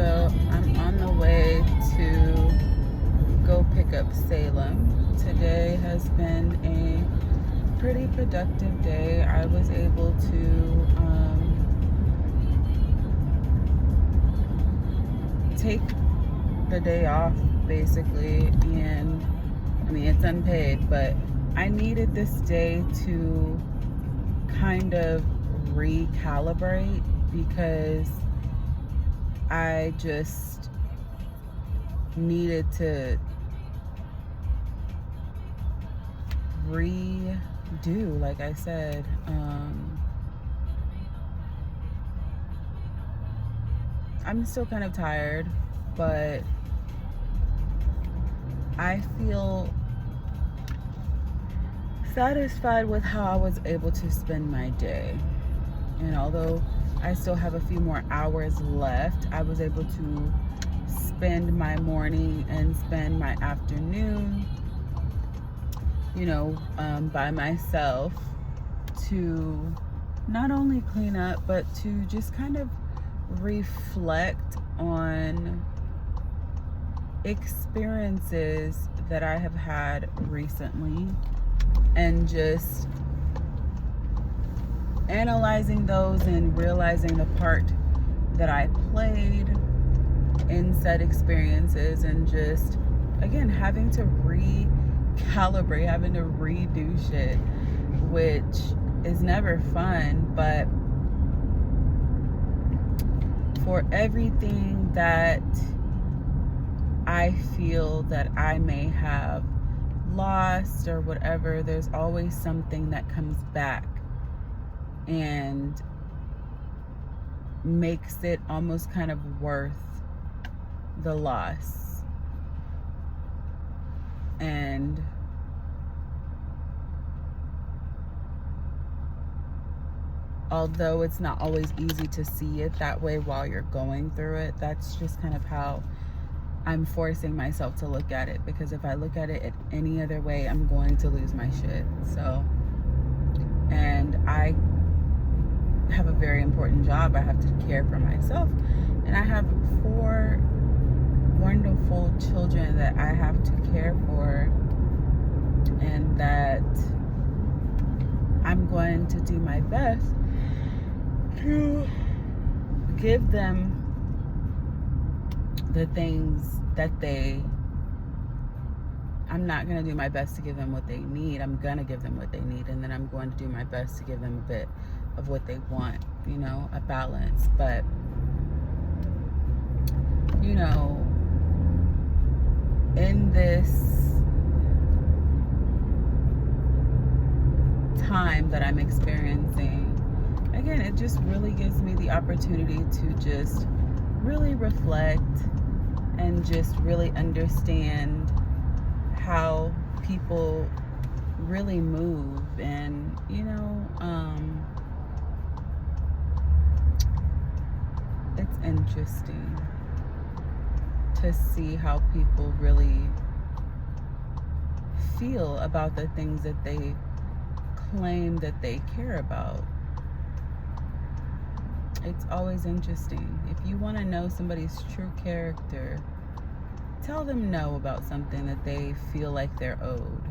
So I'm on the way to go pick up Salem. Today has been a pretty productive day. I was able to take the day off basically, and I mean it's unpaid, but I needed this day to kind of recalibrate because I just needed to redo, like I said. I'm still kind of tired, but I feel satisfied with how I was able to spend my day. And although I still have a few more hours left, I was able to spend my morning and spend my afternoon, by myself to not only clean up, but to just kind of reflect on experiences that I have had recently and just analyzing those and realizing the part that I played in said experiences, and just again having to recalibrate, having to redo shit, which is never fun. But for everything that I feel that I may have lost or whatever, there's always something that comes back and makes it almost kind of worth the loss. And although it's not always easy to see it that way while you're going through it, that's just kind of how I'm forcing myself to look at it, because if I look at it any other way, I'm going to lose my shit. So, and I have a very important job. I have to care for myself, and I have 4 wonderful children that I have to care for, and that I'm going to do my best to give them the things that I'm not going to do my best to give them what they need. I'm going to give them what they need, and then I'm going to do my best to give them a bit of what they want, a balance. But, in this time that I'm experiencing, again, it just really gives me the opportunity to just really reflect and just really understand how people really move. And it's interesting to see how people really feel about the things that they claim that they care about. It's always interesting. If you want to know somebody's true character, tell them no about something that they feel like they're owed.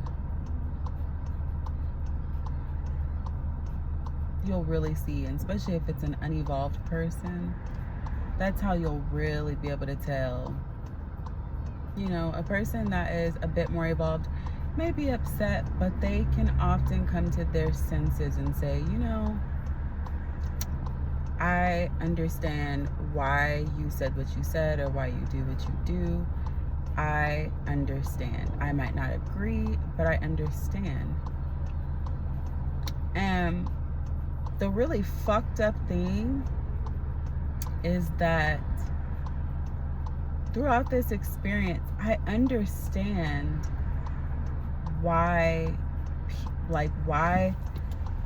You'll really see, and especially if it's an unevolved person, that's how you'll really be able to tell. A person that is a bit more evolved may be upset, but they can often come to their senses and say, I understand why you said what you said, or why you do what you do. I understand. I might not agree, but I understand. And the really fucked up thing is that throughout this experience, I understand why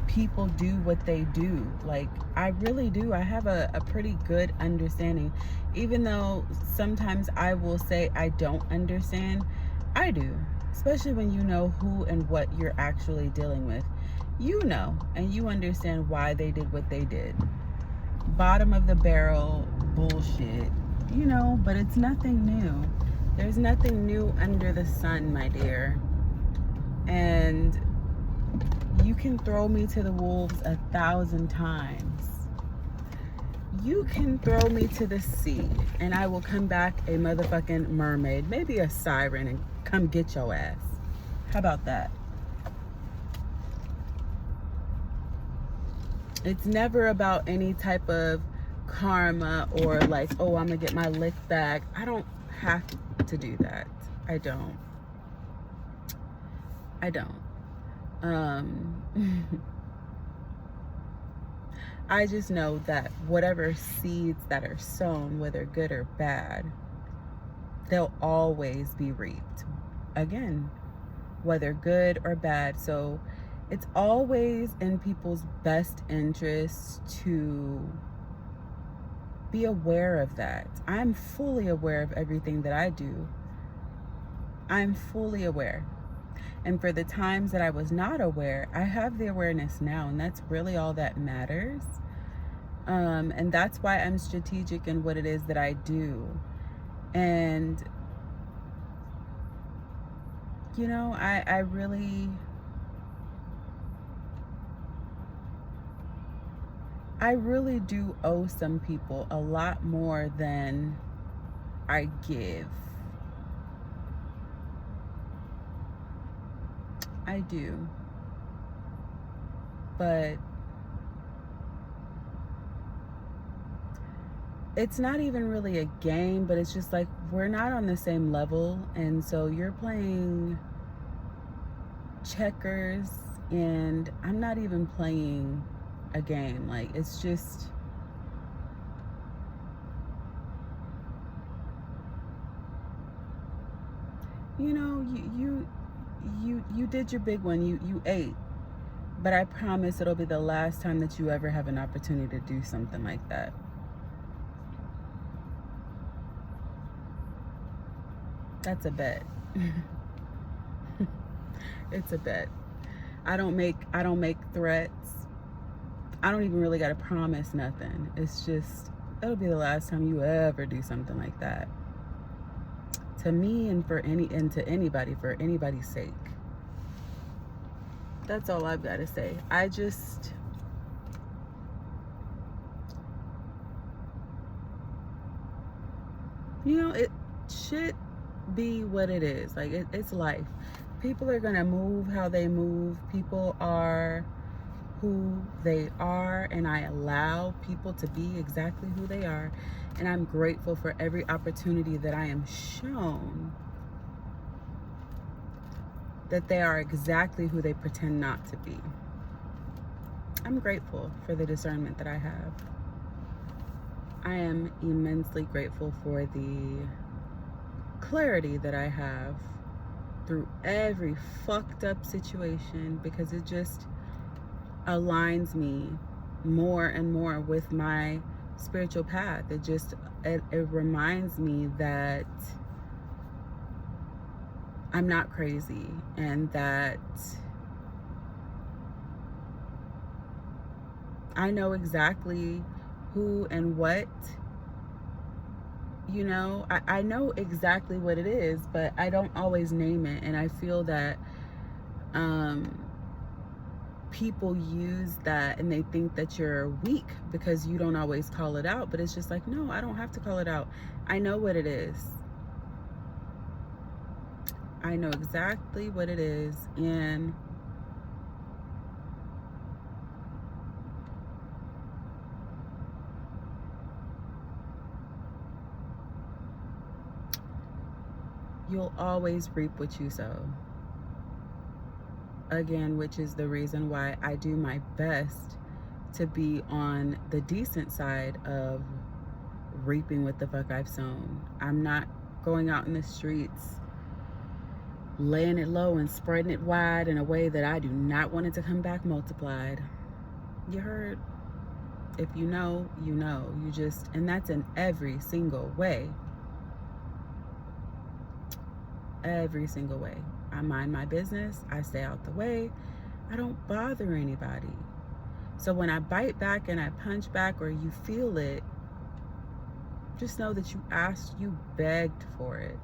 people do what they do. Like, I really do. I have a pretty good understanding. Even though sometimes I will say I don't understand, I do. Especially when you know who and what you're actually dealing with. And you understand why they did what they did. Bottom of the barrel bullshit, you know, but it's nothing new. There's nothing new under the sun, my dear. And you can throw me to the wolves 1,000 times. You can throw me to the sea and I will come back a motherfucking mermaid, maybe a siren, and come get your ass. How about that? It's never about any type of karma or like, oh, I'm gonna get my lick back. I don't have to do that. I don't. I just know that whatever seeds that are sown, whether good or bad, they'll always be reaped. Again, whether good or bad. So it's always in people's best interest to be aware of that. I'm fully aware of everything that I do. I'm fully aware. And for the times that I was not aware, I have the awareness now, and that's really all that matters. And that's why I'm strategic in what it is that I do. And, you know, I really do owe some people a lot more than I give. I do. But it's not even really a game, but it's just like we're not on the same level. And so you're playing checkers and I'm not even playing a game. Like, it's just, you know, you did your big one. You ate. But I promise it'll be the last time that you ever have an opportunity to do something like that. That's a bet. It's a bet. I don't make threats. I don't even really gotta promise nothing. It's just, it'll be the last time you ever do something like that. To me and to anybody, for anybody's sake. That's all I've got to say. I just, you know, it should be what it is. Like, it's life. People are gonna move how they move. People are who they are, and I allow people to be exactly who they are. And I'm grateful for every opportunity that I am shown that they are exactly who they pretend not to be. I'm grateful for the discernment that I have. I am immensely grateful for the clarity that I have through every fucked up situation, because it just aligns me more and more with my spiritual path. It reminds me that I'm not crazy, and that I know exactly who and what, you know, I know exactly what it is, but I don't always name it. And I feel that people use that and they think that you're weak because you don't always call it out. But it's just like, no, I don't have to call it out. I know what it is. I know exactly what it is. And you'll always reap what you sow. Again, which is the reason why I do my best to be on the decent side of reaping what the fuck I've sown. I'm not going out in the streets laying it low and spreading it wide in a way that I do not want it to come back multiplied. You heard? If you know, you know. You just, and that's in every single way. Every single way. I mind my business. I stay out the way. I don't bother anybody. So when I bite back and I punch back, or you feel it, Just know that you asked, you begged for it.